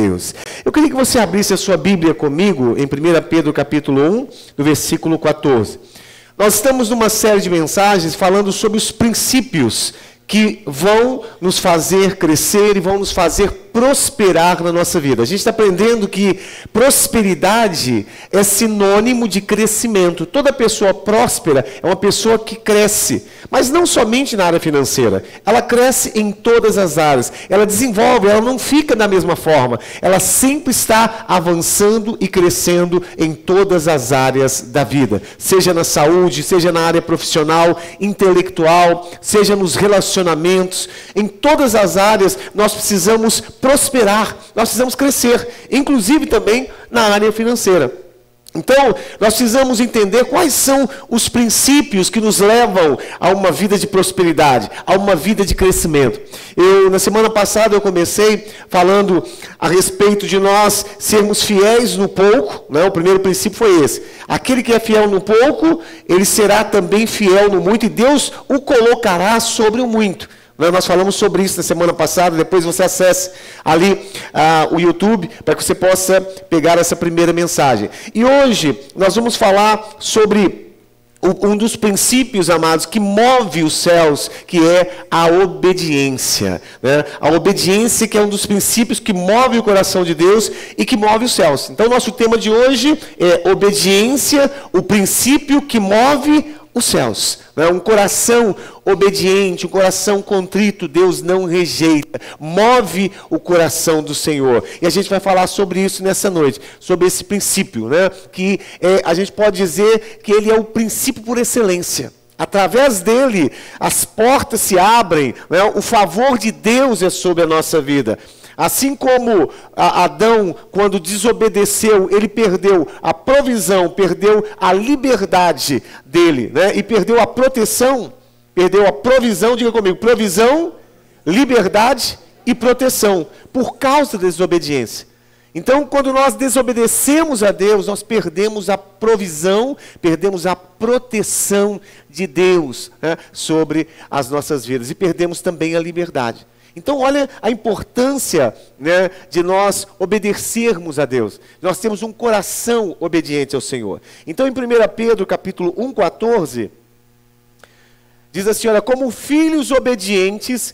Deus. Eu queria que você abrisse a sua Bíblia comigo em 1 Pedro capítulo 1, no versículo 14. Nós estamos numa série de mensagens falando sobre os princípios que vão nos fazer crescer e vão nos fazer prosperar na nossa vida. A gente está aprendendo que prosperidade é sinônimo de crescimento. Toda pessoa próspera é uma pessoa que cresce, mas não somente na área financeira. Ela cresce em todas as áreas. Ela desenvolve, ela não fica da mesma forma. Ela sempre está avançando e crescendo em todas as áreas da vida. Seja na saúde, seja na área profissional, intelectual, seja nos relacionamentos. Em todas as áreas nós precisamos prosperar, nós precisamos crescer, inclusive também na área financeira. Então, nós precisamos entender quais são os princípios que nos levam a uma vida de prosperidade, a uma vida de crescimento. Na semana passada eu comecei falando a respeito de nós sermos fiéis no pouco, né? O primeiro princípio foi esse. Aquele que é fiel no pouco, ele será também fiel no muito, e Deus o colocará sobre o muito. Nós falamos sobre isso na semana passada, depois você acesse ali o YouTube, para que você possa pegar essa primeira mensagem. E hoje nós vamos falar sobre um dos princípios, amados, que move os céus, que é a obediência. Né? A obediência que é um dos princípios que move o coração de Deus e que move os céus. Então, nosso tema de hoje é obediência, o princípio que move os céus. Né? Um coração obediente, um coração contrito, Deus não rejeita, move o coração do Senhor. E a gente vai falar sobre isso nessa noite, sobre esse princípio, né? Que a gente pode dizer que ele é o princípio por excelência. Através dele, as portas se abrem, né? O favor de Deus é sobre a nossa vida. Assim como Adão, quando desobedeceu, ele perdeu a provisão, perdeu a liberdade dele, né? E perdeu a proteção, perdeu a provisão, diga comigo, provisão, liberdade e proteção, por causa da desobediência. Então, quando nós desobedecemos a Deus, nós perdemos a provisão, perdemos a proteção de Deus, né, sobre as nossas vidas, e perdemos também a liberdade. Então, olha a importância, né, de nós obedecermos a Deus. Nós temos um coração obediente ao Senhor. Então, em 1 Pedro, capítulo 1, 14, diz assim, olha, como filhos obedientes,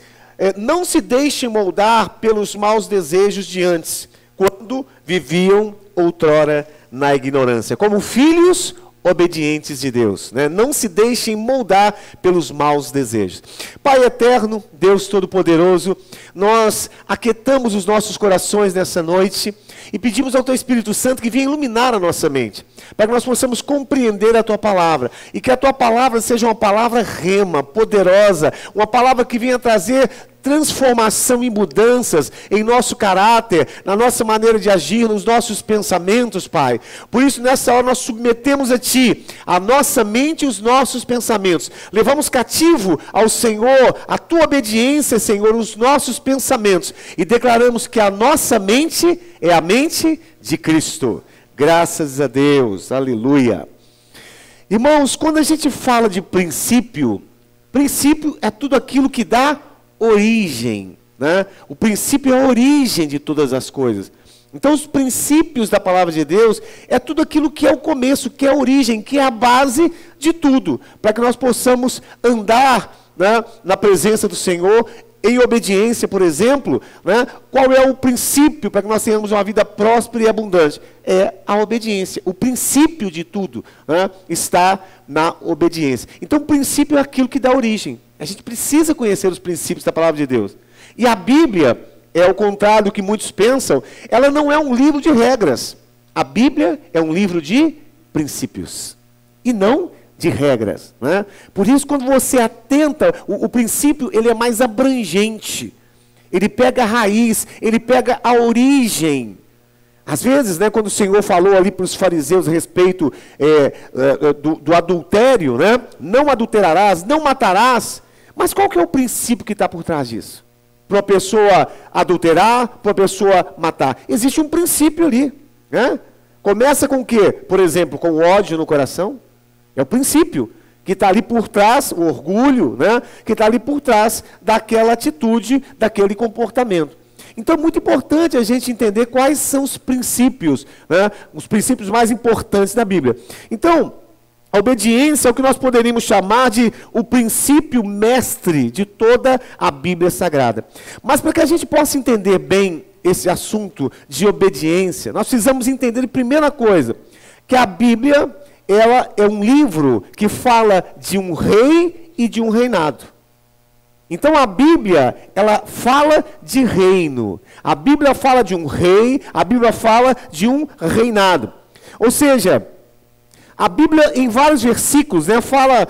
não se deixem moldar pelos maus desejos de antes, quando viviam outrora na ignorância. Como filhos obedientes de Deus, né? Não se deixem moldar pelos maus desejos. Pai eterno, Deus Todo-Poderoso, nós aquietamos os nossos corações nessa noite e pedimos ao Teu Espírito Santo que venha iluminar a nossa mente, para que nós possamos compreender a Tua palavra, e que a Tua palavra seja uma palavra rema, poderosa, uma palavra que venha trazer transformação e mudanças em nosso caráter, na nossa maneira de agir, nos nossos pensamentos, Pai. Por isso, nessa hora, nós submetemos a Ti a nossa mente e os nossos pensamentos. Levamos cativo ao Senhor, a Tua obediência, Senhor, os nossos pensamentos. E declaramos que a nossa mente é a mente de Cristo. Graças a Deus. Aleluia. Irmãos, quando a gente fala de princípio, princípio é tudo aquilo que dá origem, né? O princípio é a origem de todas as coisas. Então, os princípios da palavra de Deus é tudo aquilo que é o começo, que é a origem, que é a base de tudo, para que nós possamos andar, né, na presença do Senhor, em obediência, por exemplo, né? Qual é o princípio para que nós tenhamos uma vida próspera e abundante? É a obediência. O princípio de tudo, né, está na obediência. Então, o princípio é aquilo que dá origem. A gente precisa conhecer os princípios da palavra de Deus. E a Bíblia, ao contrário do que muitos pensam, ela não é um livro de regras. A Bíblia é um livro de princípios, e não de regras, né? Por isso, quando você atenta, o princípio ele é mais abrangente. Ele pega a raiz, ele pega a origem. Às vezes, né, quando o Senhor falou ali para os fariseus a respeito do adultério, né? Não adulterarás, não matarás. Mas qual que é o princípio que está por trás disso? Para uma pessoa adulterar, para uma pessoa matar. Existe um princípio ali, né? Começa com o quê? Por exemplo, com o ódio no coração. É o princípio que está ali por trás, o orgulho, né? Que está ali por trás daquela atitude, daquele comportamento. Então é muito importante a gente entender quais são os princípios, né? Os princípios mais importantes da Bíblia. Então, a obediência é o que nós poderíamos chamar de o princípio mestre de toda a Bíblia Sagrada. Mas para que a gente possa entender bem esse assunto de obediência, nós precisamos entender a primeira coisa, que a Bíblia, ela é um livro que fala de um rei e de um reinado. Então a Bíblia, ela fala de reino. A Bíblia fala de um rei, a Bíblia fala de um reinado. Ou seja, a Bíblia, em vários versículos, né, fala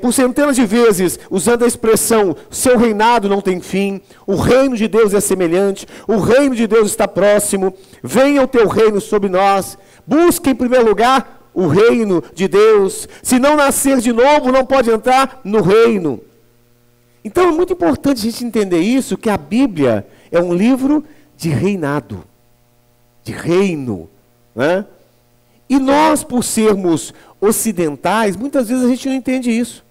por centenas de vezes, usando a expressão, seu reinado não tem fim, o reino de Deus é semelhante, o reino de Deus está próximo, venha o teu reino sobre nós, busque em primeiro lugar o reino de Deus, se não nascer de novo, não pode entrar no reino. Então é muito importante a gente entender isso, que a Bíblia é um livro de reinado, de reino, né? E nós, por sermos ocidentais, muitas vezes a gente não entende isso.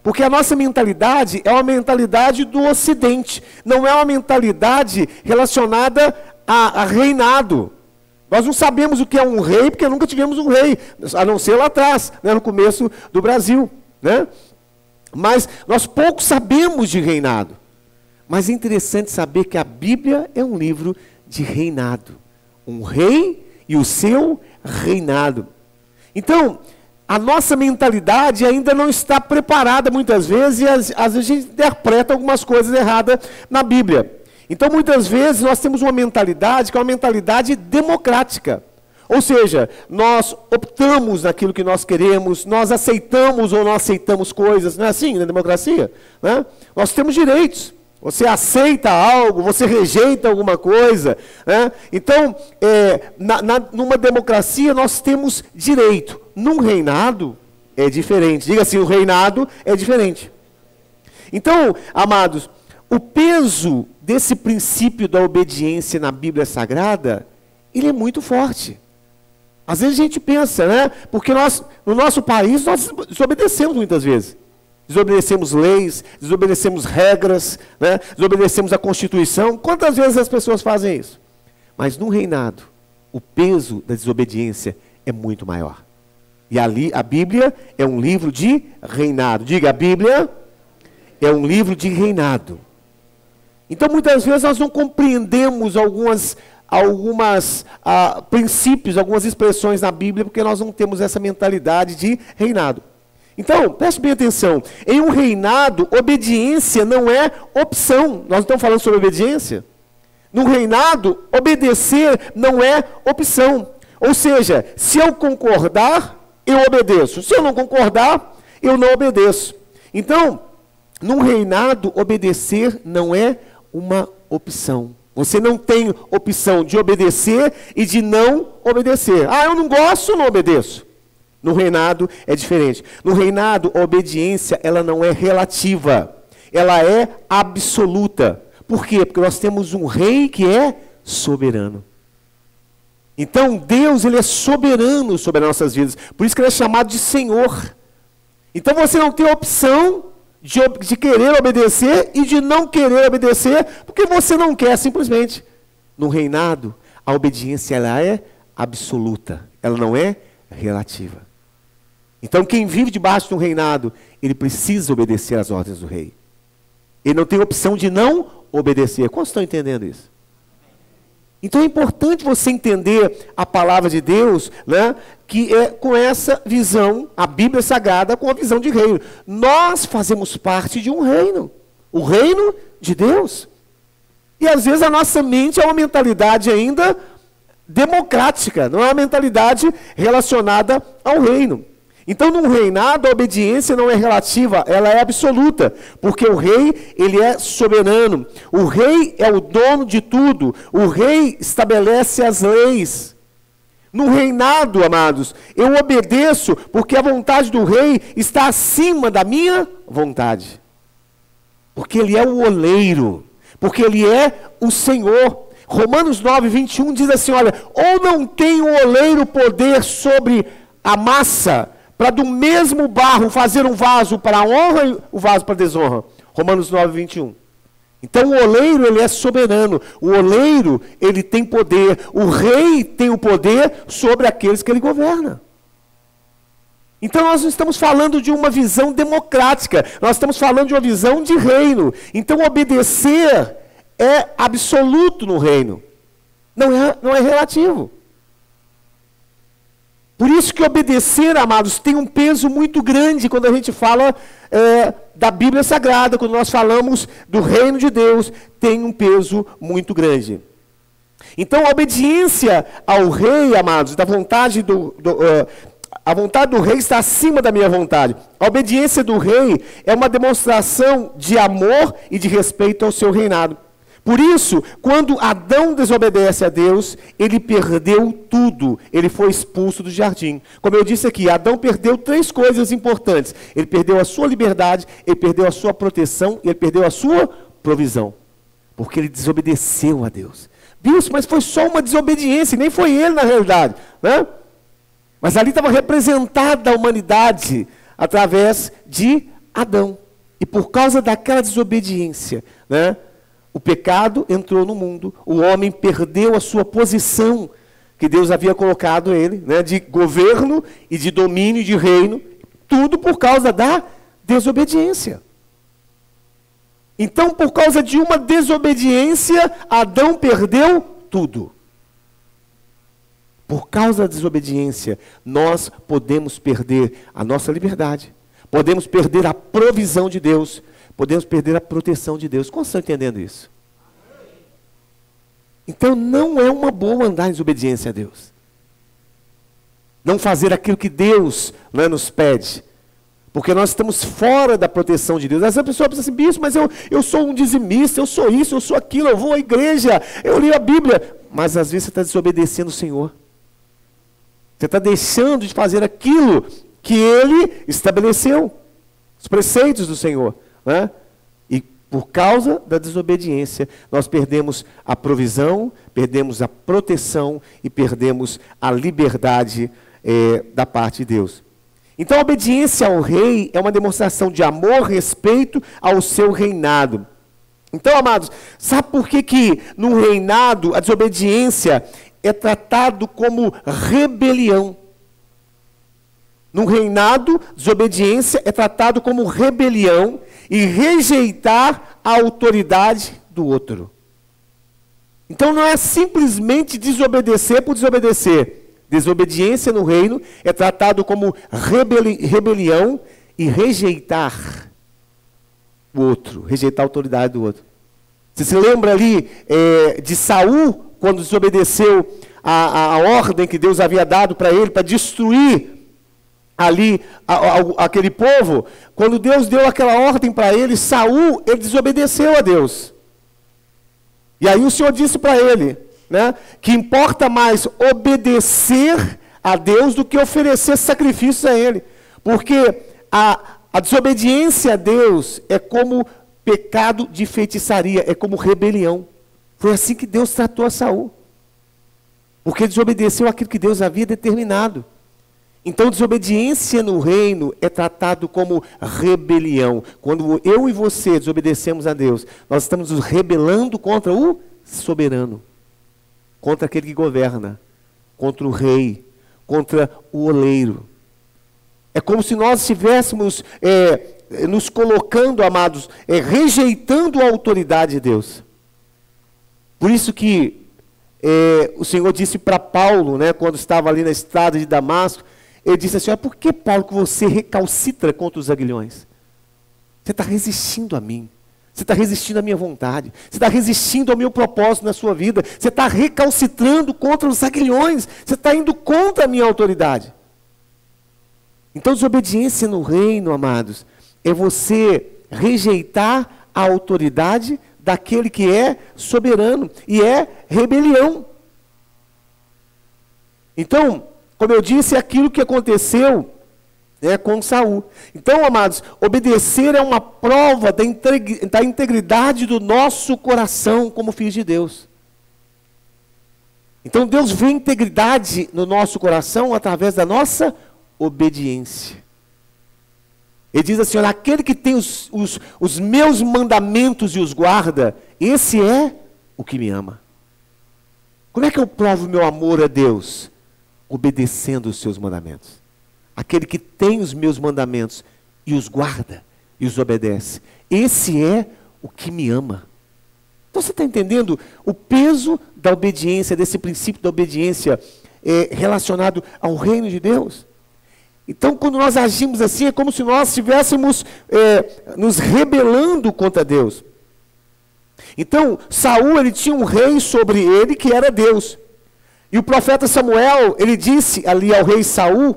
Porque a nossa mentalidade é uma mentalidade do Ocidente, não é uma mentalidade relacionada a reinado. Nós não sabemos o que é um rei, porque nunca tivemos um rei, a não ser lá atrás, né, no começo do Brasil, né? Mas nós pouco sabemos de reinado. Mas é interessante saber que a Bíblia é um livro de reinado. Um rei e o seu reinado. Então, a nossa mentalidade ainda não está preparada muitas vezes, e às vezes a gente interpreta algumas coisas erradas na Bíblia. Então, muitas vezes, nós temos uma mentalidade que é uma mentalidade democrática. Ou seja, nós optamos naquilo que nós queremos, nós aceitamos ou não aceitamos coisas, não é assim na democracia? Né? Nós temos direitos. Você aceita algo, você rejeita alguma coisa, né? Então, numa democracia nós temos direito. Num reinado é diferente. Diga assim, o reinado é diferente. Então, amados, o peso desse princípio da obediência na Bíblia Sagrada, ele é muito forte. Às vezes a gente pensa, né? Porque nós, no nosso país, nós desobedecemos muitas vezes. Desobedecemos leis, desobedecemos regras, né? Desobedecemos a Constituição. Quantas vezes as pessoas fazem isso? Mas no reinado, o peso da desobediência é muito maior. E ali a Bíblia é um livro de reinado. Diga, a Bíblia é um livro de reinado. Então muitas vezes nós não compreendemos alguns princípios, algumas expressões na Bíblia, porque nós não temos essa mentalidade de reinado. Então, preste bem atenção, em um reinado, obediência não é opção. Nós não estamos falando sobre obediência. No reinado, obedecer não é opção. Ou seja, se eu concordar, eu obedeço. Se eu não concordar, eu não obedeço. Então, num reinado, obedecer não é uma opção. Você não tem opção de obedecer e de não obedecer. Ah, eu não gosto, não obedeço. No reinado é diferente. No reinado, a obediência, ela não é relativa. Ela é absoluta. Por quê? Porque nós temos um rei que é soberano. Então, Deus, ele é soberano sobre as nossas vidas. Por isso que ele é chamado de Senhor. Então, você não tem opção de querer obedecer e de não querer obedecer, porque você não quer simplesmente. No reinado, a obediência, ela é absoluta. Ela não é relativa. Então, quem vive debaixo de um reinado, ele precisa obedecer às ordens do rei. Ele não tem opção de não obedecer. Quantos estão entendendo isso? Então, é importante você entender a palavra de Deus, né, que é com essa visão, a Bíblia Sagrada, com a visão de reino. Nós fazemos parte de um reino. O reino de Deus. E, às vezes, a nossa mente é uma mentalidade ainda democrática. Não é uma mentalidade relacionada ao reino. Então, num reinado, a obediência não é relativa, ela é absoluta, porque o rei, ele é soberano. O rei é o dono de tudo. O rei estabelece as leis. No reinado, amados, eu obedeço porque a vontade do rei está acima da minha vontade. Porque ele é o oleiro, porque ele é o Senhor. Romanos 9, 21 diz assim, olha, ou não tem o oleiro poder sobre a massa, para do mesmo barro fazer um vaso para a honra e o vaso para a desonra. Romanos 9, 21. Então o oleiro, ele é soberano. O oleiro, ele tem poder. O rei tem o poder sobre aqueles que ele governa. Então nós não estamos falando de uma visão democrática. Nós estamos falando de uma visão de reino. Então obedecer é absoluto no reino. Não é relativo. Por isso que obedecer, amados, tem um peso muito grande quando a gente fala da Bíblia Sagrada, quando nós falamos do reino de Deus, tem um peso muito grande. Então a obediência ao rei, amados, da vontade a vontade do rei está acima da minha vontade. A obediência do rei é uma demonstração de amor e de respeito ao seu reinado. Por isso, quando Adão desobedece a Deus, ele perdeu tudo. Ele foi expulso do jardim. Como eu disse aqui, Adão perdeu 3 coisas importantes. Ele perdeu a sua liberdade, ele perdeu a sua proteção e ele perdeu a sua provisão. Porque ele desobedeceu a Deus. Isso, mas foi só uma desobediência, nem foi ele na realidade, né? Mas ali estava representada a humanidade através de Adão. E por causa daquela desobediência, né, o pecado entrou no mundo, o homem perdeu a sua posição que Deus havia colocado ele, né, de governo e de domínio e de reino, tudo por causa da desobediência. Então, por causa de uma desobediência, Adão perdeu tudo. Por causa da desobediência, nós podemos perder a nossa liberdade, podemos perder a provisão de Deus, podemos perder a proteção de Deus. Como estão entendendo isso? Então não é uma boa andar em desobediência a Deus. Não fazer aquilo que Deus, né, nos pede. Porque nós estamos fora da proteção de Deus. Essa pessoa pensa assim, bispo, mas eu sou um dizimista, eu sou isso, eu sou aquilo, eu vou à igreja, eu leio a Bíblia. Mas às vezes você está desobedecendo o Senhor. Você está deixando de fazer aquilo que Ele estabeleceu. Os preceitos do Senhor, né? E por causa da desobediência, nós perdemos a provisão, perdemos a proteção e perdemos a liberdade da parte de Deus. Então a obediência ao rei é uma demonstração de amor, respeito ao seu reinado. Então, amados, sabe por que no reinado a desobediência é tratado como rebelião? No reinado, desobediência é tratado como rebelião e rejeitar a autoridade do outro. Então não é simplesmente desobedecer por desobedecer. Desobediência no reino é tratado como rebelião e rejeitar o outro, rejeitar a autoridade do outro. Você se lembra ali de Saul, quando desobedeceu a ordem que Deus havia dado para ele, para destruir ali aquele povo? Quando Deus deu aquela ordem para ele, Saul, ele desobedeceu a Deus. E aí o Senhor disse para ele, né, que importa mais obedecer a Deus do que oferecer sacrifícios a Ele. Porque a desobediência a Deus é como pecado de feitiçaria, é como rebelião. Foi assim que Deus tratou a Saul. Porque desobedeceu aquilo que Deus havia determinado. Então, desobediência no reino é tratado como rebelião. Quando eu e você desobedecemos a Deus, nós estamos nos rebelando contra o soberano, contra aquele que governa, contra o rei, contra o oleiro. É como se nós estivéssemos nos colocando, amados, rejeitando a autoridade de Deus. Por isso que o Senhor disse para Paulo, né, quando estava ali na estrada de Damasco, ele disse assim, por que, Paulo, que você recalcitra contra os aguilhões? Você está resistindo a mim. Você está resistindo à minha vontade. Você está resistindo ao meu propósito na sua vida. Você está recalcitrando contra os aguilhões. Você está indo contra a minha autoridade. Então, desobediência no reino, amados, é você rejeitar a autoridade daquele que é soberano. E é rebelião. Então, como eu disse, é aquilo que aconteceu com Saul. Então, amados, obedecer é uma prova da integridade do nosso coração como filhos de Deus. Então, Deus vê integridade no nosso coração através da nossa obediência. Ele diz assim, olha, aquele que tem os meus mandamentos e os guarda, esse é o que me ama. Como é que eu provo meu amor a Deus? Obedecendo os seus mandamentos. Aquele que tem os meus mandamentos e os guarda e os obedece, esse é o que me ama. Então você está entendendo o peso da obediência, desse princípio da obediência relacionado ao reino de Deus? Então, quando nós agimos assim, é como se nós estivéssemos nos rebelando contra Deus. Então, Saul, ele tinha um rei sobre ele que era Deus. E o profeta Samuel, ele disse ali ao rei Saul,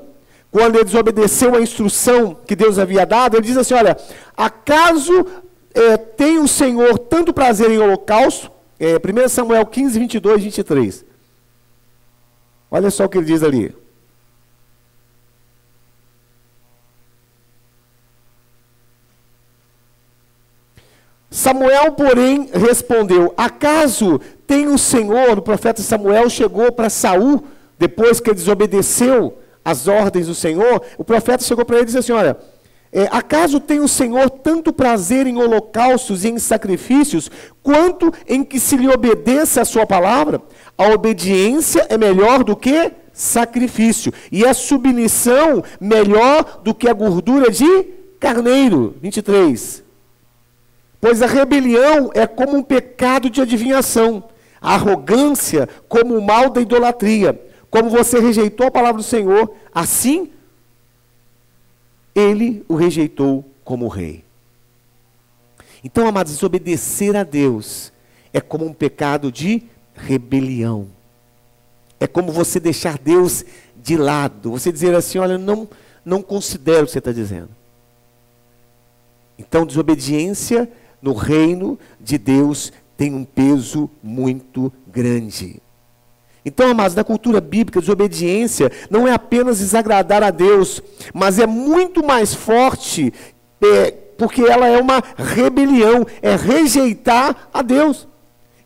quando ele desobedeceu a instrução que Deus havia dado, ele diz assim, olha, acaso tem o Senhor tanto prazer em holocausto? 1 Samuel 15, 22, 23. Olha só o que ele diz ali. Samuel, porém, respondeu, acaso tem o Senhor, o profeta Samuel chegou para Saul, depois que ele desobedeceu as ordens do Senhor, o profeta chegou para ele e disse assim, olha, acaso tem o Senhor tanto prazer em holocaustos e em sacrifícios, quanto em que se lhe obedeça a sua palavra? A obediência é melhor do que sacrifício, e a submissão melhor do que a gordura de carneiro. 23. Pois a rebelião é como um pecado de adivinhação, a arrogância como o mal da idolatria. Como você rejeitou a palavra do Senhor, assim ele o rejeitou como rei. Então, amados, desobedecer a Deus é como um pecado de rebelião. É como você deixar Deus de lado. Você dizer assim, olha, não considero o que você está dizendo. Então, desobediência no reino de Deus tem um peso muito grande. Então, amados, na cultura bíblica, desobediência não é apenas desagradar a Deus, mas é muito mais forte, porque ela é uma rebelião, é rejeitar a Deus.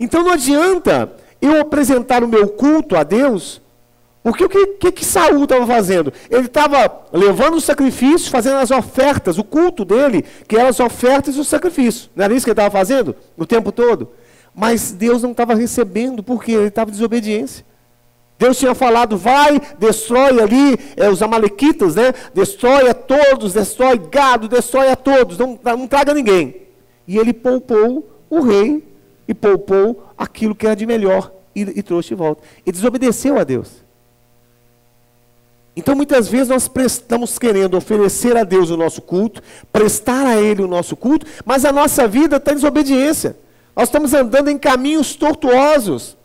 Então não adianta eu apresentar o meu culto a Deus, porque o que Saul estava fazendo? Ele estava levando os sacrifícios, fazendo as ofertas, o culto dele, que eram as ofertas e os sacrifícios. Não era isso que ele estava fazendo o tempo todo? Mas Deus não estava recebendo, porque ele estava em desobediência. Deus tinha falado, vai, destrói ali os amalequitas, né? Destrói a todos, destrói gado, destrói a todos, não traga ninguém. E ele poupou o rei e poupou aquilo que era de melhor e trouxe de volta. E desobedeceu a Deus. Então, muitas vezes, nós estamos querendo oferecer a Deus o nosso culto, prestar a Ele o nosso culto, mas a nossa vida está em desobediência. Nós estamos andando em caminhos tortuosos.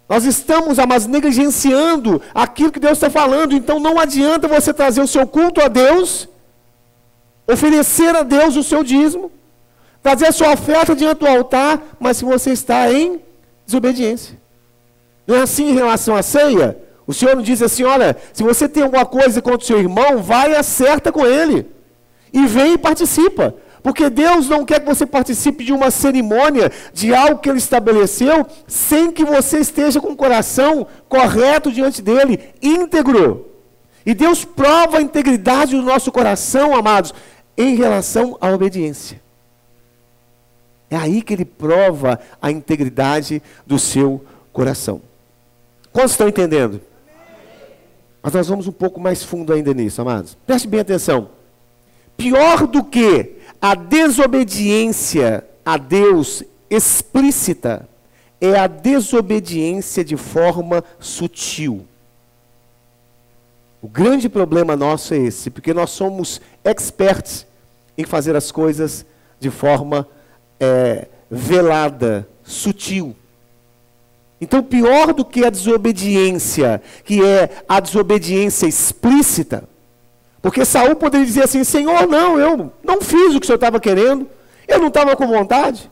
Nós estamos, mas negligenciando aquilo que Deus está falando. Então, não adianta você trazer o seu culto a Deus, oferecer a Deus o seu dízimo, trazer a sua oferta diante do altar, mas se você está em desobediência. Não é assim em relação à ceia? O Senhor nos diz assim, olha, se você tem alguma coisa contra o seu irmão, vai e acerta com ele. E vem e participa. Porque Deus não quer que você participe de uma cerimônia, de algo que Ele estabeleceu, sem que você esteja com o coração correto diante dEle, íntegro. E Deus prova a integridade do nosso coração, amados, em relação à obediência. É aí que Ele prova a integridade do seu coração. Quantos estão entendendo? Mas nós vamos um pouco mais fundo ainda nisso, amados. Preste bem atenção. Pior do que a desobediência a Deus explícita é a desobediência de forma sutil. O grande problema nosso é esse, porque nós somos experts em fazer as coisas de forma velada, sutil. Então, pior do que a desobediência, que é a desobediência explícita, porque Saul poderia dizer assim, Senhor, não, eu não fiz o que o Senhor estava querendo, eu não estava com vontade,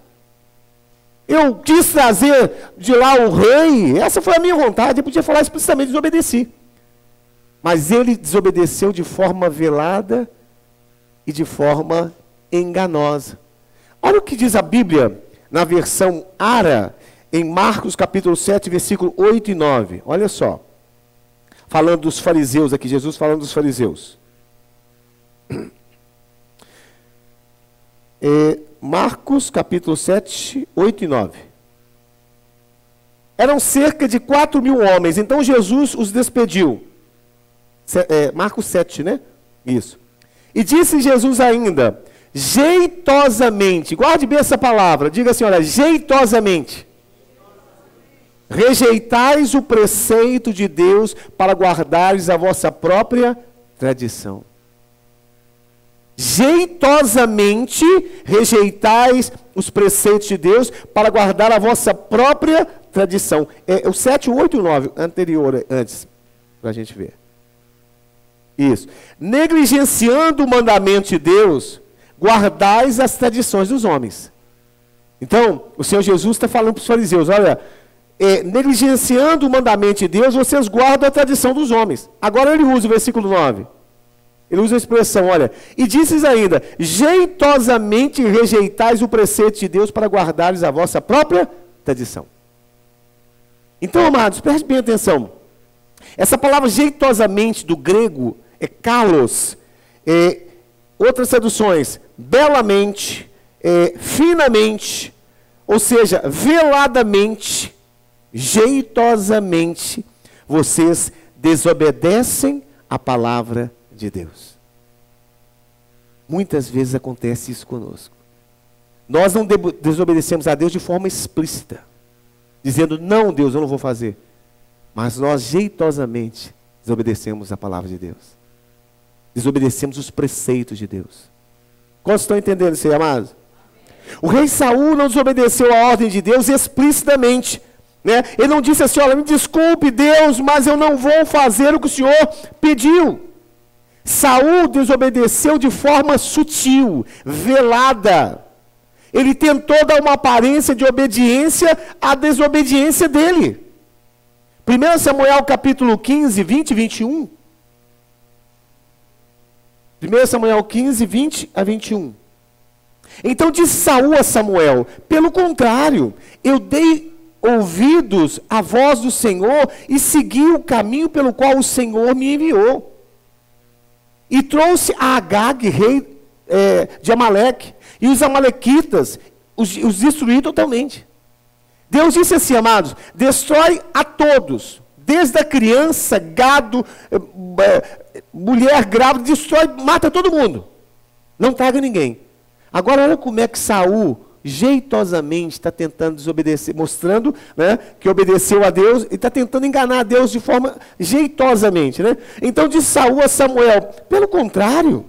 eu quis trazer de lá o rei, essa foi a minha vontade, ele podia falar explicitamente, desobedeci. Mas ele desobedeceu de forma velada e de forma enganosa. Olha o que diz a Bíblia na versão Ara, em Marcos capítulo 7, versículo 8 e 9. Olha só. Falando dos fariseus aqui, Jesus falando dos fariseus. Marcos capítulo 7, 8 e 9. Eram cerca de 4.000 homens, então Jesus os despediu. Marcos 7, né? Isso. E disse Jesus ainda, jeitosamente, guarde bem essa palavra, diga assim, olha, jeitosamente. Rejeitais o preceito de Deus para guardares a vossa própria tradição. Jeitosamente rejeitais os preceitos de Deus para guardar a vossa própria tradição. O 7, o 8 e o 9, anterior, antes, para a gente ver. Isso. Negligenciando o mandamento de Deus, guardais as tradições dos homens. Então, o Senhor Jesus está falando para os fariseus, olha, negligenciando o mandamento de Deus, vocês guardam a tradição dos homens. Agora ele usa o versículo 9. Ele usa a expressão, olha, e dizes ainda, jeitosamente rejeitais o preceito de Deus para guardares a vossa própria tradição. Então, amados, preste bem atenção. Essa palavra jeitosamente do grego é kalos, outras traduções, belamente, finamente, ou seja, veladamente, jeitosamente, vocês desobedecem a palavra de Deus. Muitas vezes acontece isso conosco. Nós não desobedecemos a Deus de forma explícita, dizendo, não, Deus, eu não vou fazer. Mas nós jeitosamente desobedecemos a palavra de Deus. Desobedecemos os preceitos de Deus. Quantos estão entendendo isso aí, amados? O rei Saul não desobedeceu a ordem de Deus explicitamente. Né? Ele não disse assim, olha, me desculpe Deus, mas eu não vou fazer o que o Senhor pediu. Saul desobedeceu de forma sutil, velada. Ele tentou dar uma aparência de obediência à desobediência dele. 1 Samuel capítulo 15, 20 e 21. 1 Samuel 15, 20 a 21. Então disse Saul a Samuel, pelo contrário, eu dei ouvidos à voz do Senhor e segui o caminho pelo qual o Senhor me enviou. E trouxe a Agag, rei de Amaleque, e os amalequitas os destruí totalmente. Deus disse assim, amados, destrói a todos, desde a criança, gado, mulher grávida, destrói, mata todo mundo. Não traga ninguém. Agora olha como é que Saul jeitosamente está tentando desobedecer, mostrando, né, que obedeceu a Deus e está tentando enganar a Deus de forma jeitosamente. Né? Então disse Saul a Samuel, pelo contrário,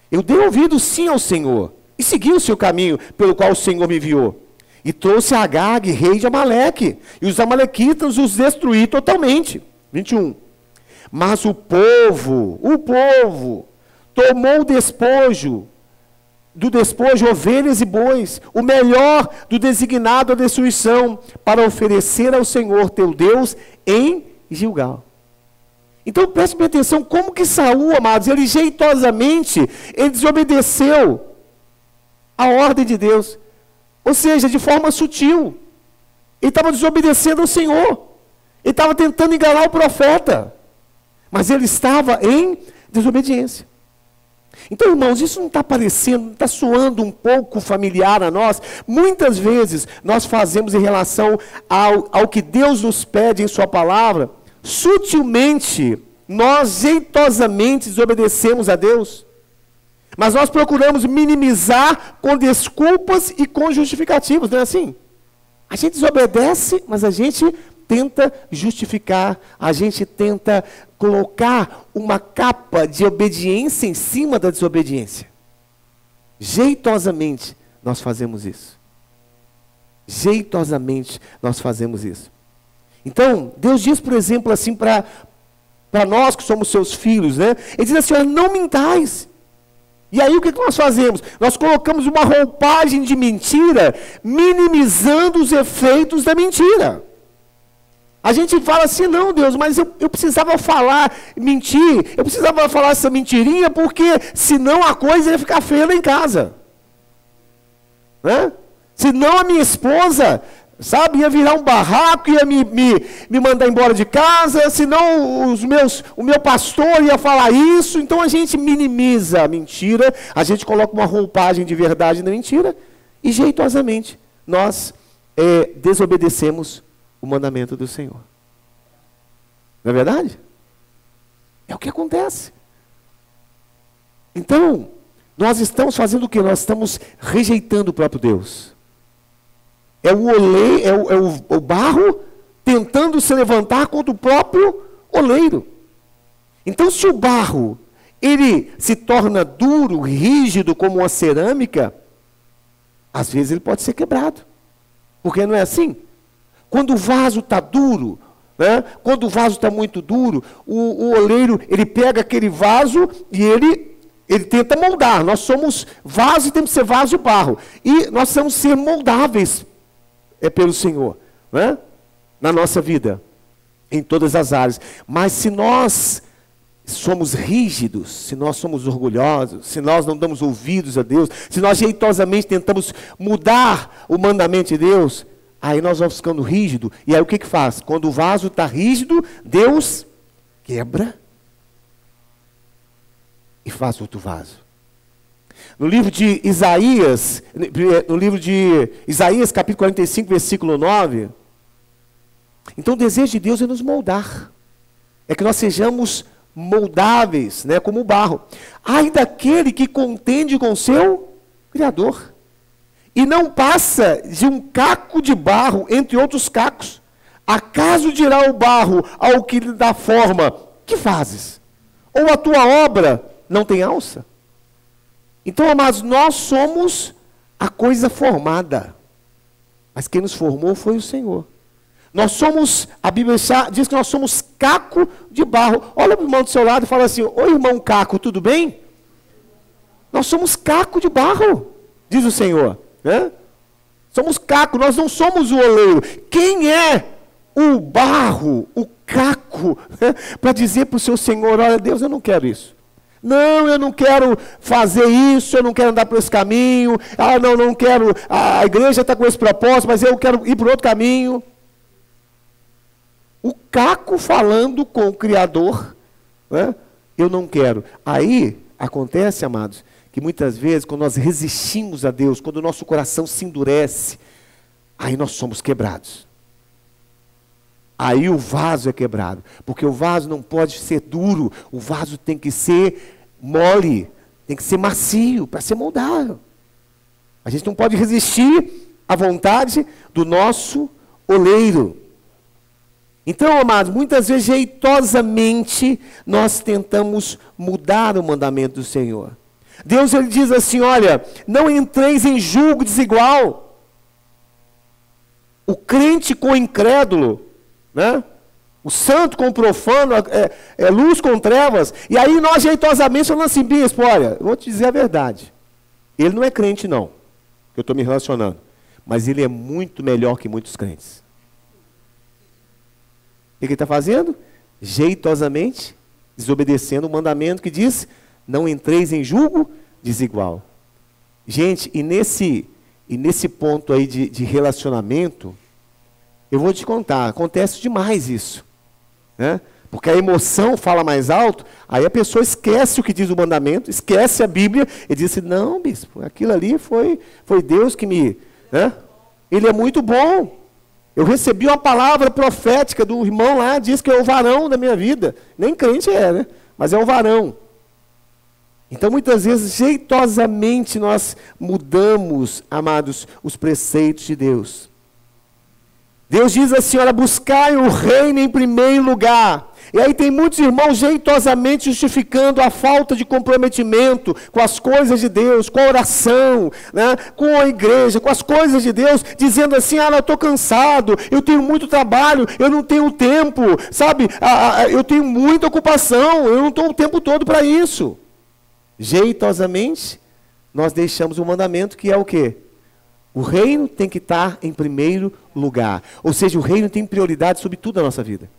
eu dei ouvido sim ao Senhor e segui o seu caminho pelo qual o Senhor me enviou. E trouxe a Agag, rei de Amaleque, e os amalequitas os destruí totalmente. 21. Mas o povo tomou o despojo, ovelhas e bois, o melhor do designado à destruição, para oferecer ao Senhor teu Deus em Gilgal. Então preste bem atenção, como que Saul, amados, ele jeitosamente, ele desobedeceu a ordem de Deus. Ou seja, de forma sutil. Ele estava desobedecendo ao Senhor. Ele estava tentando enganar o profeta. Mas ele estava em desobediência. Então, irmãos, isso não está parecendo, não está soando um pouco familiar a nós? Muitas vezes nós fazemos em relação ao que Deus nos pede em sua palavra, sutilmente, nós jeitosamente desobedecemos a Deus. Mas nós procuramos minimizar com desculpas e com justificativos, não é assim? A gente desobedece, mas a gente tenta justificar, a gente tenta colocar uma capa de obediência em cima da desobediência. Jeitosamente nós fazemos isso. Jeitosamente nós fazemos isso. Então, Deus diz, por exemplo, assim, para nós que somos seus filhos, né? Ele diz assim, não mintais. E aí o que nós fazemos? Nós colocamos uma roupagem de mentira, minimizando os efeitos da mentira. A gente fala assim, não, Deus, mas eu precisava mentir, eu precisava falar essa mentirinha, porque senão a coisa ia ficar feia lá em casa. Né? Senão a minha esposa, sabe, ia virar um barraco, ia me mandar embora de casa, senão o meu pastor ia falar isso. Então a gente minimiza a mentira, a gente coloca uma roupagem de verdade na mentira, e jeitosamente nós desobedecemos o mandamento do Senhor. Não é verdade? É o que acontece. Então, nós estamos fazendo o quê? Nós estamos rejeitando o próprio Deus. É o barro tentando se levantar contra o próprio oleiro. Então, se o barro, ele se torna duro, rígido, como uma cerâmica, às vezes ele pode ser quebrado. Porque não é assim? Quando o vaso está duro, né? Quando o vaso está muito duro, o oleiro, ele pega aquele vaso e ele tenta moldar. Nós somos vaso e temos que ser vaso de barro. E nós precisamos ser moldáveis pelo Senhor, né? Na nossa vida, em todas as áreas. Mas se nós somos rígidos, se nós somos orgulhosos, se nós não damos ouvidos a Deus, se nós jeitosamente tentamos mudar o mandamento de Deus, aí nós vamos ficando rígidos. E aí o que faz? Quando o vaso está rígido, Deus quebra e faz outro vaso. No livro de Isaías, capítulo 45, versículo 9, então o desejo de Deus é nos moldar. É que nós sejamos moldáveis, né, como o barro. Ai daquele que contende com o seu Criador, e não passa de um caco de barro entre outros cacos. Acaso dirá o barro ao que lhe dá forma, que fazes? Ou a tua obra não tem alça? Então, amados, nós somos a coisa formada, mas quem nos formou foi o Senhor. Nós somos, a Bíblia diz que nós somos caco de barro. Olha para o irmão do seu lado e fala assim: oi, irmão caco, tudo bem? Nós somos caco de barro, diz o Senhor, né? Somos caco, nós não somos o oleiro. Quem é o barro, o caco, né, para dizer para o seu Senhor: olha, Deus, eu não quero isso. Não, eu não quero fazer isso, eu não quero andar por esse caminho. Ah, não quero, a igreja está com esse propósito, mas eu quero ir por outro caminho. O caco falando com o Criador, né? Eu não quero. Aí acontece, amados, que muitas vezes, quando nós resistimos a Deus, quando o nosso coração se endurece, aí nós somos quebrados. Aí o vaso é quebrado, porque o vaso não pode ser duro, o vaso tem que ser mole, tem que ser macio para ser moldável. A gente não pode resistir à vontade do nosso oleiro. Então, amados, muitas vezes, jeitosamente, nós tentamos mudar o mandamento do Senhor. Deus, ele diz assim: olha, não entreis em julgo desigual. O crente com o incrédulo, né? O santo com o profano, é luz com trevas. E aí nós jeitosamente falamos assim: bispo, olha, eu vou te dizer a verdade. Ele não é crente não, que eu estou me relacionando. Mas ele é muito melhor que muitos crentes. O que ele está fazendo? Jeitosamente desobedecendo o mandamento que diz: não entreis em julgo desigual. Gente, e nesse ponto aí de relacionamento, eu vou te contar, acontece demais isso, né? Porque a emoção fala mais alto, aí a pessoa esquece o que diz o mandamento, esquece a Bíblia, e diz assim: não, bispo, aquilo ali foi Deus que me... né? Ele é muito bom. Eu recebi uma palavra profética do irmão lá, diz que é o varão da minha vida. Nem crente né? Mas é o varão. Então, muitas vezes, jeitosamente, nós mudamos, amados, os preceitos de Deus. Deus diz assim: olha, buscai o reino em primeiro lugar. E aí tem muitos irmãos jeitosamente justificando a falta de comprometimento com as coisas de Deus, com a oração, né, com a igreja, com as coisas de Deus, dizendo assim: eu estou cansado, eu tenho muito trabalho, eu não tenho tempo, sabe, eu tenho muita ocupação, eu não estou o tempo todo para isso. Jeitosamente, nós deixamos o mandamento que é o quê? O reino tem que estar em primeiro lugar. Ou seja, o reino tem prioridade sobre tudo na nossa vida.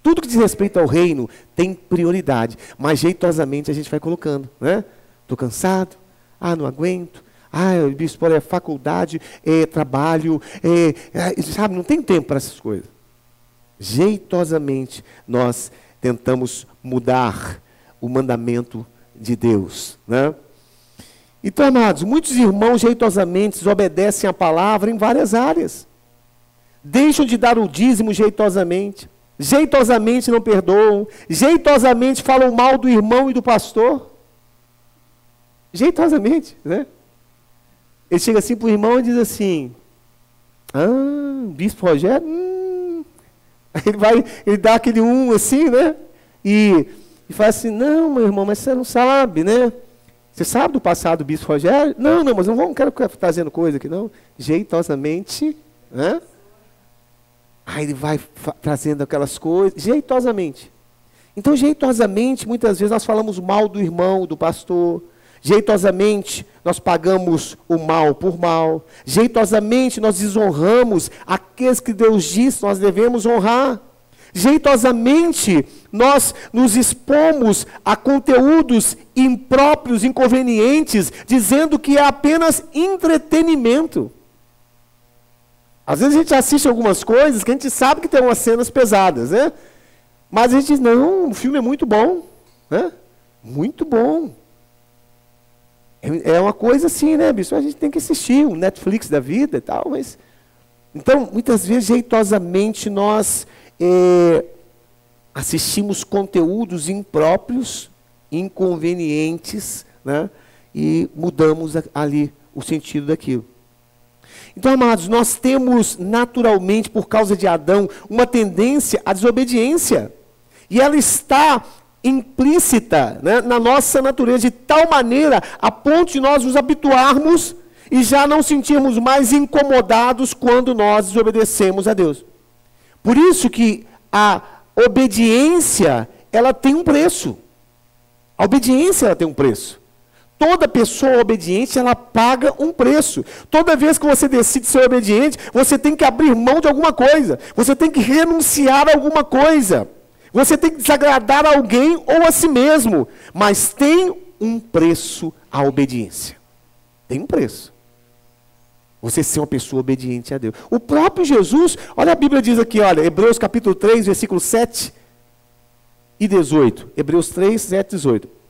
Tudo que diz respeito ao reino tem prioridade. Mas jeitosamente a gente vai colocando, né? Estou cansado, não aguento, bispo, é faculdade, é trabalho, sabe, não tem tempo para essas coisas. Jeitosamente, nós tentamos mudar o mandamento de Deus, né? Então, amados, muitos irmãos jeitosamente desobedecem a palavra em várias áreas. Deixam de dar o dízimo jeitosamente não perdoam, jeitosamente falam mal do irmão e do pastor. Jeitosamente, né? Ele chega assim para o irmão e diz assim, bispo Rogério, Aí ele dá aquele assim, né? E fala assim, não, meu irmão, mas você não sabe, né? Você sabe do passado do bispo Rogério? Não, mas não quero ficar trazendo coisa aqui, não. Jeitosamente, né? Aí ele vai trazendo aquelas coisas, jeitosamente. Então, jeitosamente, muitas vezes nós falamos mal do irmão, do pastor. Jeitosamente, nós pagamos o mal por mal. Jeitosamente, nós desonramos aqueles que Deus diz nós devemos honrar. Jeitosamente, nós nos expomos a conteúdos impróprios, inconvenientes, dizendo que é apenas entretenimento. Às vezes a gente assiste algumas coisas que a gente sabe que tem umas cenas pesadas, né? Mas a gente diz, não, o filme é muito bom, né? Muito bom. É uma coisa assim, né, bicho? A gente tem que assistir o Netflix da vida e tal, mas... Então, muitas vezes, jeitosamente, nós assistimos conteúdos impróprios, inconvenientes, né? E mudamos ali o sentido daquilo. Então, amados, nós temos naturalmente, por causa de Adão, uma tendência à desobediência. E ela está implícita, né, na nossa natureza, de tal maneira a ponto de nós nos habituarmos e já não sentirmos mais incomodados quando nós desobedecemos a Deus. Por isso que a obediência, ela tem um preço. A obediência, ela tem um preço. Toda pessoa obediente, ela paga um preço. Toda vez que você decide ser obediente, você tem que abrir mão de alguma coisa. Você tem que renunciar a alguma coisa. Você tem que desagradar a alguém ou a si mesmo. Mas tem um preço a obediência. Tem um preço. Você ser uma pessoa obediente a Deus. O próprio Jesus, olha a Bíblia diz aqui, olha, Hebreus capítulo 3, versículo 7 e 18. Hebreus 3, 7 e 18.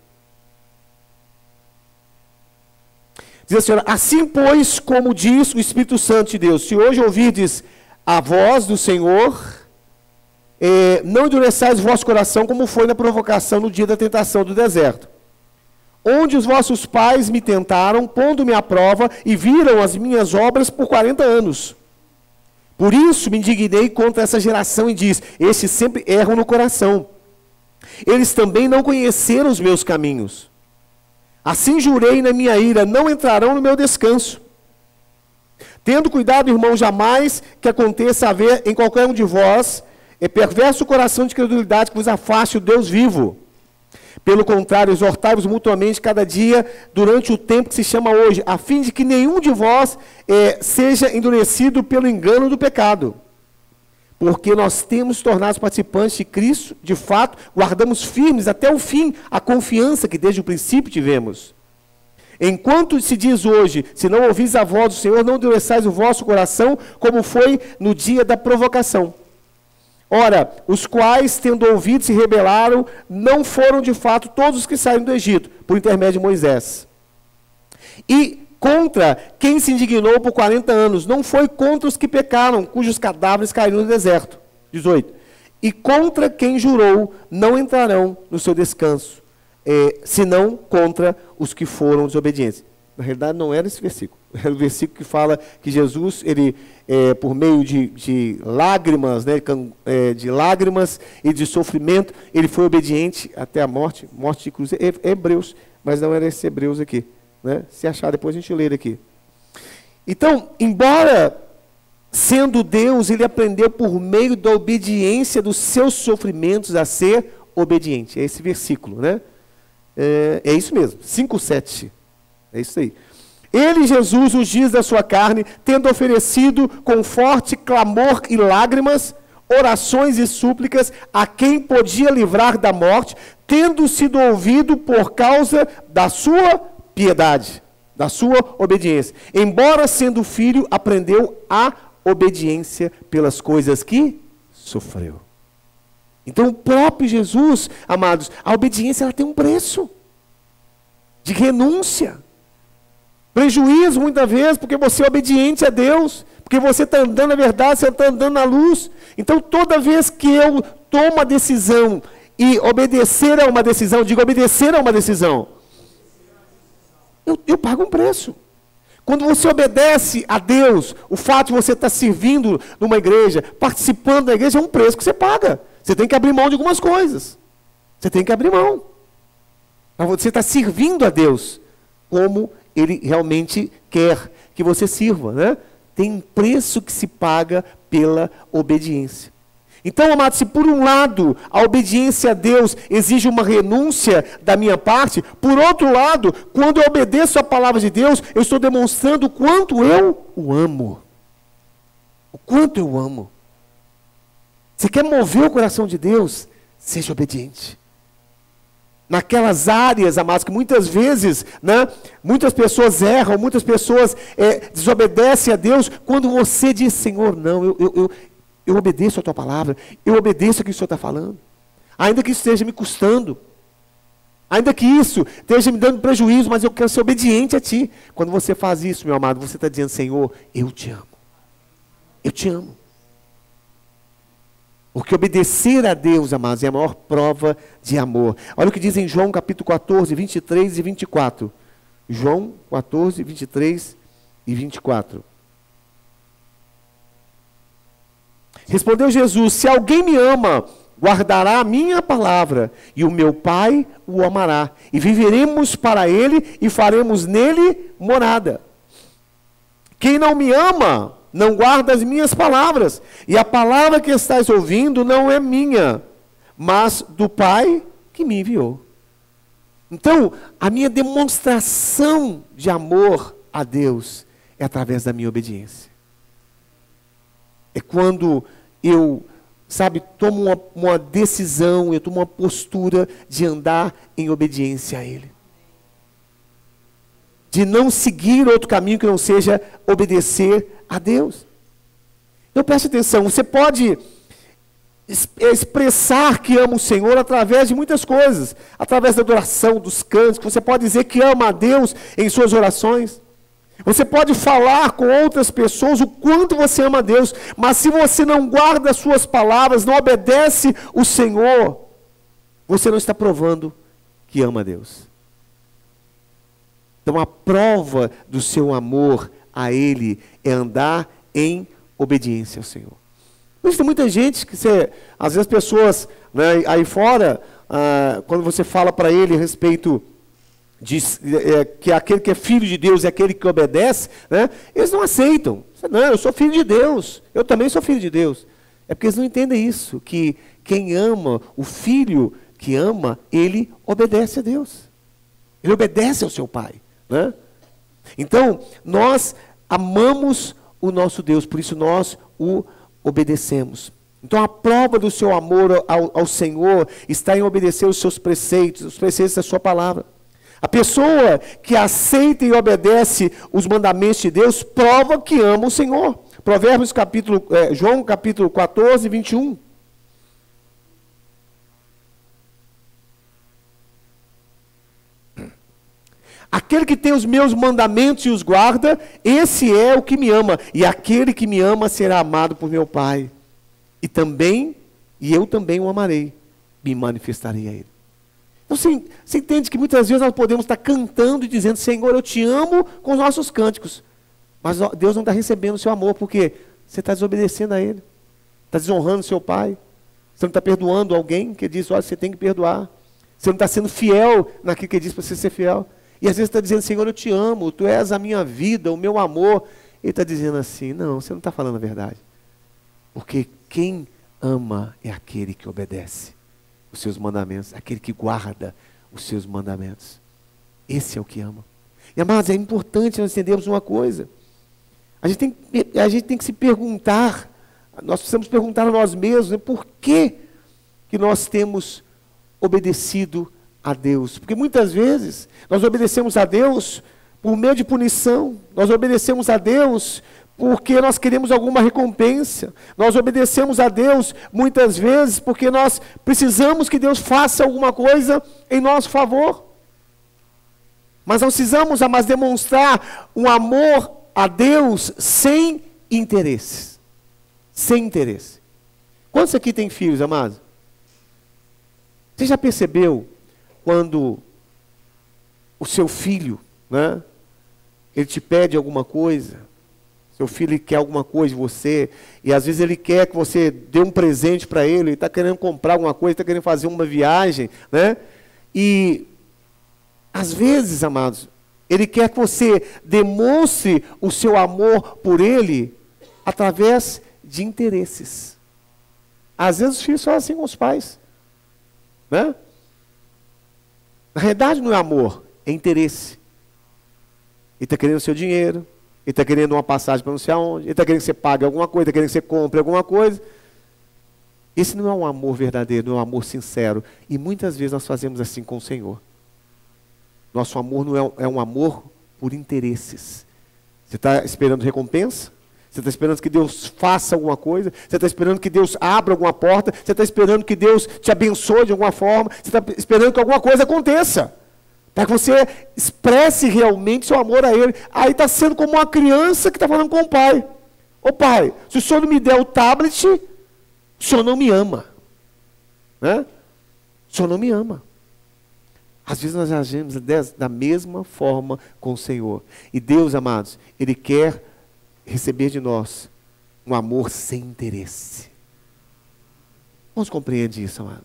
Diz a senhora, assim pois, como diz o Espírito Santo de Deus, se hoje ouvirdes a voz do Senhor, não endureçais o vosso coração como foi na provocação no dia da tentação do deserto, onde os vossos pais me tentaram, pondo-me à prova, e viram as minhas obras por 40 anos. Por isso me indignei contra essa geração e diz, estes sempre erram no coração. Eles também não conheceram os meus caminhos. Assim jurei na minha ira, não entrarão no meu descanso. Tendo cuidado, irmão, jamais que aconteça haver em qualquer um de vós perverso coração de credulidade que vos afaste o Deus vivo. Pelo contrário, exortai-vos mutuamente cada dia durante o tempo que se chama hoje, a fim de que nenhum de vós seja endurecido pelo engano do pecado. Porque nós temos tornado participantes de Cristo, de fato, guardamos firmes até o fim a confiança que desde o princípio tivemos. Enquanto se diz hoje, se não ouvis a voz do Senhor, não endureçais o vosso coração, como foi no dia da provocação. Ora, os quais, tendo ouvido, se rebelaram, não foram de fato todos os que saíram do Egito, por intermédio de Moisés. E contra quem se indignou por 40 anos, não foi contra os que pecaram, cujos cadáveres caíram no deserto. 18. E contra quem jurou, não entrarão no seu descanso, senão contra os que foram desobedientes. Na realidade, não era esse versículo. Era o versículo que fala que Jesus, ele, por meio de lágrimas, né, de lágrimas e de sofrimento, ele foi obediente até a morte de cruz. Hebreus, mas não era esse Hebreus aqui. Né? Se achar, depois a gente lê aqui. Então, embora sendo Deus, ele aprendeu por meio da obediência dos seus sofrimentos a ser obediente. É esse versículo, né? É isso mesmo, 5:7. É isso aí. Ele, Jesus, os dias da sua carne, tendo oferecido com forte clamor e lágrimas, orações e súplicas a quem podia livrar da morte, tendo sido ouvido por causa da sua piedade. da sua obediência. Embora sendo filho, aprendeu a obediência pelas coisas que sofreu. Então o próprio Jesus, amados, a obediência ela tem um preço de renúncia. Prejuízo muitas vezes, porque você é obediente a Deus, porque você está andando na verdade, você está andando na luz. Então toda vez que eu tomo uma decisão, e obedecer a uma decisão, digo obedecer a uma decisão, eu pago um preço. Quando você obedece a Deus, o fato de você estar servindo numa igreja, participando da igreja, é um preço que você paga. Você tem que abrir mão de algumas coisas. Você tem que abrir mão. Você está servindo a Deus como Ele realmente quer que você sirva, né? Tem um preço que se paga pela obediência. Então, amados, se por um lado a obediência a Deus exige uma renúncia da minha parte, por outro lado, quando eu obedeço a palavra de Deus, eu estou demonstrando o quanto eu o amo. O quanto eu amo. Você quer mover o coração de Deus? Seja obediente. Naquelas áreas, amados, que muitas vezes, né, muitas pessoas erram, muitas pessoas desobedecem a Deus, quando você diz, Senhor, não, eu obedeço a tua palavra, eu obedeço o que o Senhor está falando, ainda que isso esteja me custando, ainda que isso esteja me dando prejuízo, mas eu quero ser obediente a ti. Quando você faz isso, meu amado, você está dizendo, Senhor, eu te amo, eu te amo. Porque obedecer a Deus, amados, é a maior prova de amor. Olha o que diz em João capítulo 14, 23 e 24. João 14, 23 e 24. Respondeu Jesus, se alguém me ama, guardará a minha palavra, e o meu Pai o amará. E viveremos para ele e faremos nele morada. Quem não me ama, não guarda as minhas palavras, e a palavra que estás ouvindo não é minha, mas do Pai que me enviou. Então, a minha demonstração de amor a Deus é através da minha obediência. É quando eu, tomo uma decisão, eu tomo uma postura de andar em obediência a Ele. De não seguir outro caminho que não seja obedecer a Deus. Então preste atenção, você pode expressar que ama o Senhor através de muitas coisas, através da adoração, dos cânticos, você pode dizer que ama a Deus em suas orações, você pode falar com outras pessoas o quanto você ama a Deus, mas se você não guarda as suas palavras, não obedece o Senhor, você não está provando que ama a Deus. Então a prova do seu amor a Ele é andar em obediência ao Senhor. Mas tem muita gente que às vezes as pessoas, né, aí fora, quando você fala para ele a respeito de que aquele que é filho de Deus é aquele que obedece, né, eles não aceitam. Não, eu sou filho de Deus, eu também sou filho de Deus. É porque eles não entendem isso, que quem ama, o filho que ama, ele obedece a Deus. Ele obedece ao seu pai, né? Então, nós amamos o nosso Deus, por isso nós o obedecemos. Então, a prova do seu amor ao Senhor está em obedecer os seus preceitos, os preceitos da sua palavra. A pessoa que aceita e obedece os mandamentos de Deus, prova que ama o Senhor. Provérbios João capítulo 14, 21. Aquele que tem os meus mandamentos e os guarda, esse é o que me ama. E aquele que me ama será amado por meu Pai. E eu também o amarei, me manifestarei a ele. Então você entende que muitas vezes nós podemos estar cantando e dizendo, Senhor, eu te amo com os nossos cânticos. Mas Deus não está recebendo o seu amor, porque você está desobedecendo a Ele. Está desonrando o seu Pai. Você não está perdoando alguém que diz, olha, você tem que perdoar. Você não está sendo fiel naquilo que Ele diz para você ser fiel. E às vezes está dizendo, Senhor, eu te amo, Tu és a minha vida, o meu amor. Ele está dizendo assim, não, você não está falando a verdade. Porque quem ama é aquele que obedece os seus mandamentos, aquele que guarda os seus mandamentos. Esse é o que ama. E, amados, é importante nós entendermos uma coisa. A gente tem que se perguntar, nós precisamos perguntar a nós mesmos, né, por que nós temos obedecido a Deus? Porque muitas vezes nós obedecemos a Deus por meio de punição. Nós obedecemos a Deus porque nós queremos alguma recompensa. Nós obedecemos a Deus muitas vezes porque nós precisamos que Deus faça alguma coisa em nosso favor. Mas nós precisamos, amados, demonstrar um amor a Deus sem interesse. Sem interesse. Quantos aqui tem filhos, amados? Você já percebeu quando o seu filho, né, ele te pede alguma coisa, seu filho quer alguma coisa de você, e às vezes ele quer que você dê um presente para ele, ele está querendo comprar alguma coisa, está querendo fazer uma viagem, né? E às vezes, amados, ele quer que você demonstre o seu amor por ele através de interesses. Às vezes os filhos falam assim com os pais, né? Na realidade não é amor, é interesse. Ele está querendo o seu dinheiro, ele está querendo uma passagem para não sei aonde, ele está querendo que você pague alguma coisa, está querendo que você compre alguma coisa. Esse não é um amor verdadeiro, não é um amor sincero. E muitas vezes nós fazemos assim com o Senhor. Nosso amor não é um amor por interesses. Você está esperando recompensa? Você está esperando que Deus faça alguma coisa? Você está esperando que Deus abra alguma porta? Você está esperando que Deus te abençoe de alguma forma? Você está esperando que alguma coisa aconteça, para que você expresse realmente seu amor a Ele. Aí está sendo como uma criança que está falando com o pai. Ô pai, se o senhor não me der o tablet, o senhor não me ama. Né? O senhor não me ama. Às vezes nós agimos da mesma forma com o Senhor. E Deus, amados, Ele quer receber de nós um amor sem interesse. Vamos compreender isso, amado?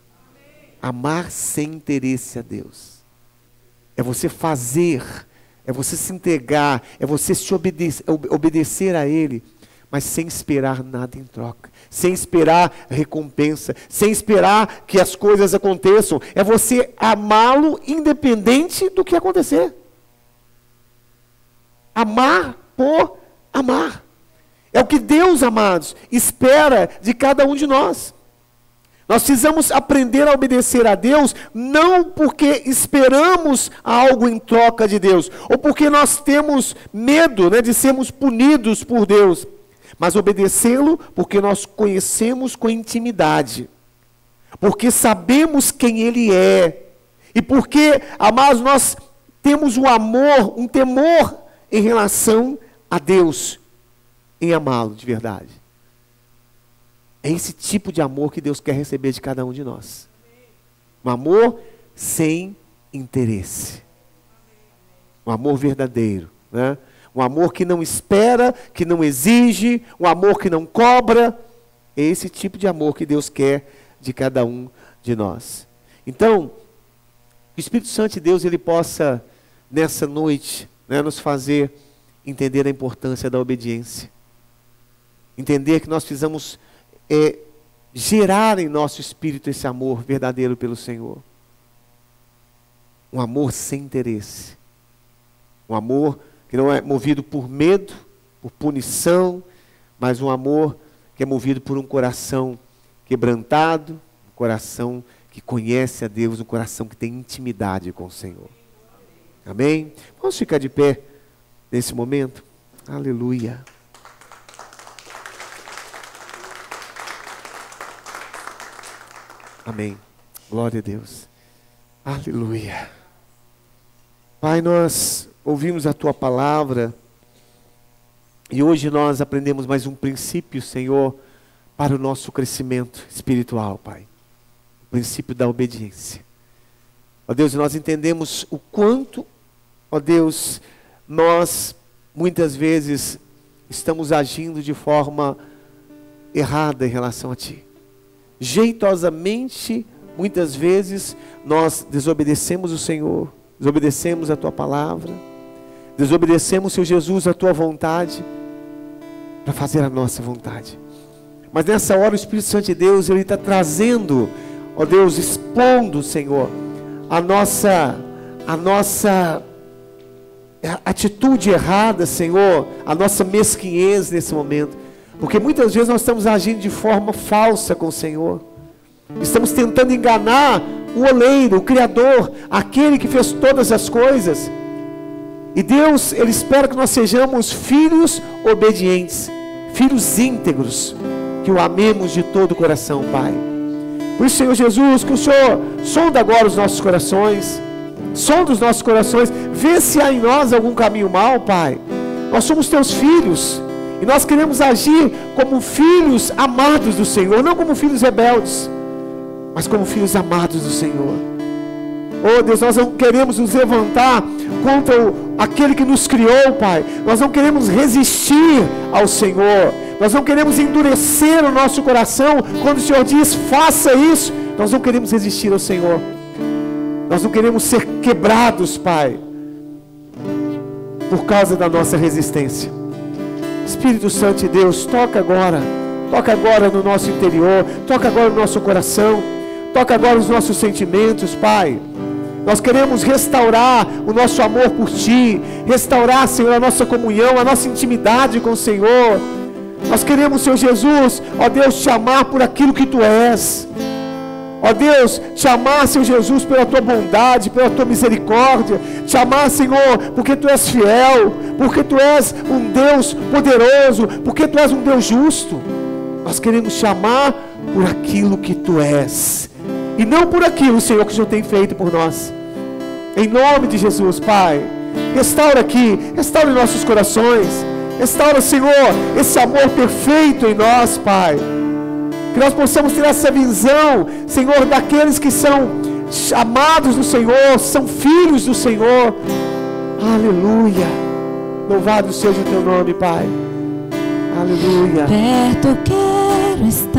Amar sem interesse a Deus. É você fazer, é você se entregar, é você se obedecer a Ele, mas sem esperar nada em troca, sem esperar recompensa, sem esperar que as coisas aconteçam. É você amá-lo independente do que acontecer. Amar por amar. É o que Deus, amados, espera de cada um de nós. Nós precisamos aprender a obedecer a Deus, não porque esperamos algo em troca de Deus, ou porque nós temos medo, né, de sermos punidos por Deus, mas obedecê-lo porque nós conhecemos com intimidade, porque sabemos quem Ele é, e porque, amados, nós temos um amor, um temor em relação a Deus, em amá-lo de verdade. É esse tipo de amor que Deus quer receber de cada um de nós. Um amor sem interesse. Um amor verdadeiro, né? Um amor que não espera, que não exige, um amor que não cobra. É esse tipo de amor que Deus quer de cada um de nós. Então, que o Espírito Santo de Deus, ele possa, nessa noite, né, nos fazer entender a importância da obediência. Entender que nós precisamos gerar em nosso espírito esse amor verdadeiro pelo Senhor. Um amor sem interesse. Um amor que não é movido por medo, por punição, mas um amor que é movido por um coração quebrantado, um coração que conhece a Deus, um coração que tem intimidade com o Senhor. Amém? Vamos ficar de pé nesse momento? Aleluia. Amém. Glória a Deus. Aleluia. Pai, nós ouvimos a Tua palavra e hoje nós aprendemos mais um princípio, Senhor, para o nosso crescimento espiritual, Pai. O princípio da obediência. Ó Deus, nós entendemos o quanto, ó Deus, nós muitas vezes estamos agindo de forma errada em relação a Ti. Jeitosamente, muitas vezes, nós desobedecemos o Senhor, desobedecemos a Tua palavra, desobedecemos, Senhor Jesus, a Tua vontade, para fazer a nossa vontade. Mas nessa hora o Espírito Santo de Deus, Ele está trazendo, ó Deus, expondo, Senhor, a nossa atitude errada, Senhor, a nossa mesquinhez nesse momento. Porque muitas vezes nós estamos agindo de forma falsa com o Senhor. Estamos tentando enganar o oleiro, o Criador, aquele que fez todas as coisas. E Deus, Ele espera que nós sejamos filhos obedientes, filhos íntegros, que o amemos de todo o coração, Pai. Por isso, Senhor Jesus, que o Senhor sonda agora os nossos corações, sonda os nossos corações, vê se há em nós algum caminho mau, Pai. Nós somos Teus filhos, e nós queremos agir como filhos amados do Senhor, não como filhos rebeldes, mas como filhos amados do Senhor. Oh Deus, nós não queremos nos levantar contra aquele que nos criou, Pai. Nós não queremos resistir ao Senhor. Nós não queremos endurecer o nosso coração quando o Senhor diz, faça isso. Nós não queremos resistir ao Senhor. Nós não queremos ser quebrados, Pai, por causa da nossa resistência. Espírito Santo de Deus, toca agora no nosso interior, toca agora no nosso coração, toca agora os nossos sentimentos, Pai. Nós queremos restaurar o nosso amor por Ti, restaurar, Senhor, a nossa comunhão, a nossa intimidade com o Senhor. Nós queremos, Senhor Jesus, ó Deus, te amar por aquilo que Tu és. Ó Deus, te amar, Senhor Jesus, pela Tua bondade, pela Tua misericórdia. Te amar, Senhor, porque Tu és fiel, porque Tu és um Deus poderoso, porque Tu és um Deus justo. Nós queremos te amar por aquilo que Tu és, e não por aquilo, Senhor, que o Senhor tem feito por nós. Em nome de Jesus, Pai, restaura aqui, restaura em nossos corações, restaura, Senhor, esse amor perfeito em nós, Pai. Que nós possamos ter essa visão, Senhor, daqueles que são amados do Senhor, são filhos do Senhor. Aleluia. Louvado seja o Teu nome, Pai. Aleluia. Perto quero estar.